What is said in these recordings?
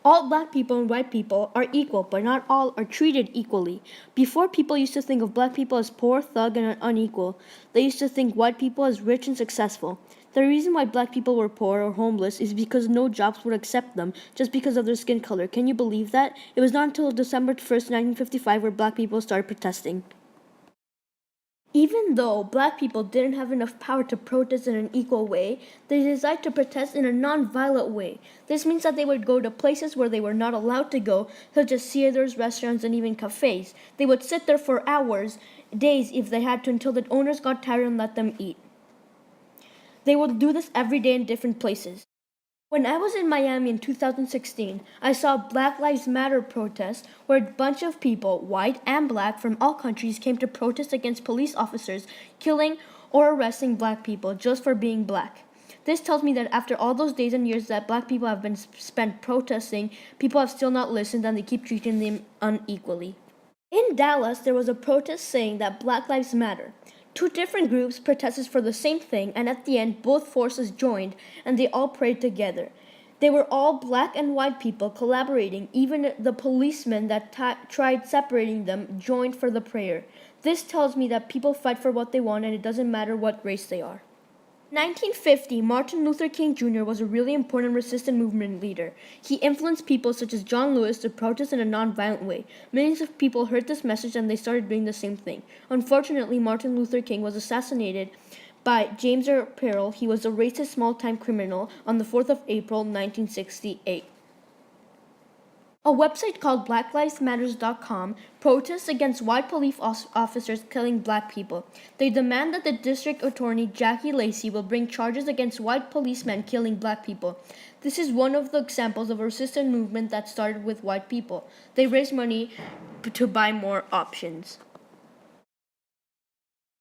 All black people and white people are equal, but not all are treated equally. Before, people used to think of black people as poor, thug, and unequal. They used to think white people as rich and successful. The reason why black people were poor or homeless is because no jobs would accept them just because of their skin color. Can you believe that? It was not until December 1st, 1955 where black people started protesting. Even though black people didn't have enough power to protest in an equal way, they decided to protest in a non-violent way. This means that they would go to places where they were not allowed to go, such as theaters, restaurants, and even cafes. They would sit there for hours, days if they had to, until the owners got tired and let them eat. They would do this every day in different places. When I was in Miami in 2016, I saw a Black Lives Matter protest where a bunch of people, white and black, from all countries came to protest against police officers killing or arresting black people just for being black. This tells me that after all those days and years that black people have been spent protesting, people have still not listened and they keep treating them unequally. In Dallas, there was a protest saying that Black Lives Matter. Two different groups protested for the same thing, and at the end, both forces joined and they all prayed together. They were all black and white people collaborating. Even the policemen that tried separating them joined for the prayer. This tells me that people fight for what they want and it doesn't matter what race they are. 1950, Martin Luther King Jr. was a really important resistance movement leader. He influenced people such as John Lewis to protest in a non-violent way. Millions of people heard this message and they started doing the same thing. Unfortunately, Martin Luther King was assassinated by James Earl Ray. He was a racist small-time criminal on the 4th of April, 1968. A website called blacklivesmatters.com protests against white police officers killing black people. They demand that the district attorney Jackie Lacey will bring charges against white policemen killing black people. This is one of the examples of a resistance movement that started with white people. They raised money to buy more options.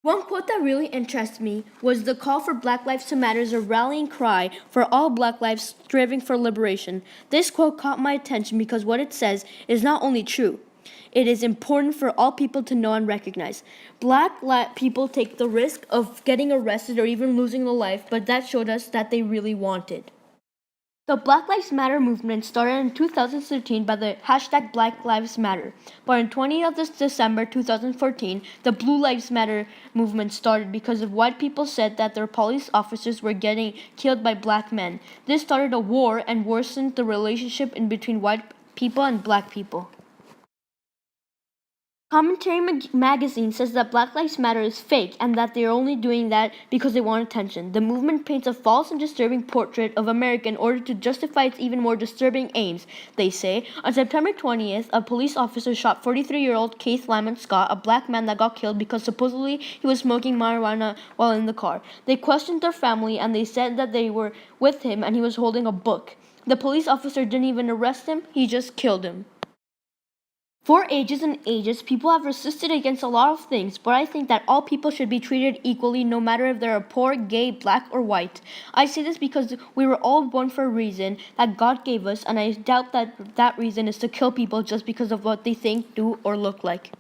One quote that really interests me was the call for Black Lives to Matter is a rallying cry for all black lives striving for liberation. This quote caught my attention because what it says is not only true, it is important for all people to know and recognize. Black people take the risk of getting arrested or even losing a life, but that showed us that they really wanted. The Black Lives Matter movement started in 2013 by the hashtag Black Lives Matter, but on 20th of December 2014, the Blue Lives Matter movement started because of white people said that their police officers were getting killed by black men. This started a war and worsened the relationship in between white people and black people. Commentary magazine says that Black Lives Matter is fake and that they are only doing that because they want attention. The movement paints a false and disturbing portrait of America in order to justify its even more disturbing aims, they say. On September 20th, a police officer shot 43-year-old Keith Lyman Scott, a black man that got killed because supposedly he was smoking marijuana while in the car. They questioned their family and they said that they were with him and he was holding a book. The police officer didn't even arrest him, he just killed him. For ages and ages, people have resisted against a lot of things, but I think that all people should be treated equally no matter if they're poor, gay, black, or white. I say this because we were all born for a reason that God gave us, and I doubt that that reason is to kill people just because of what they think, do, or look like.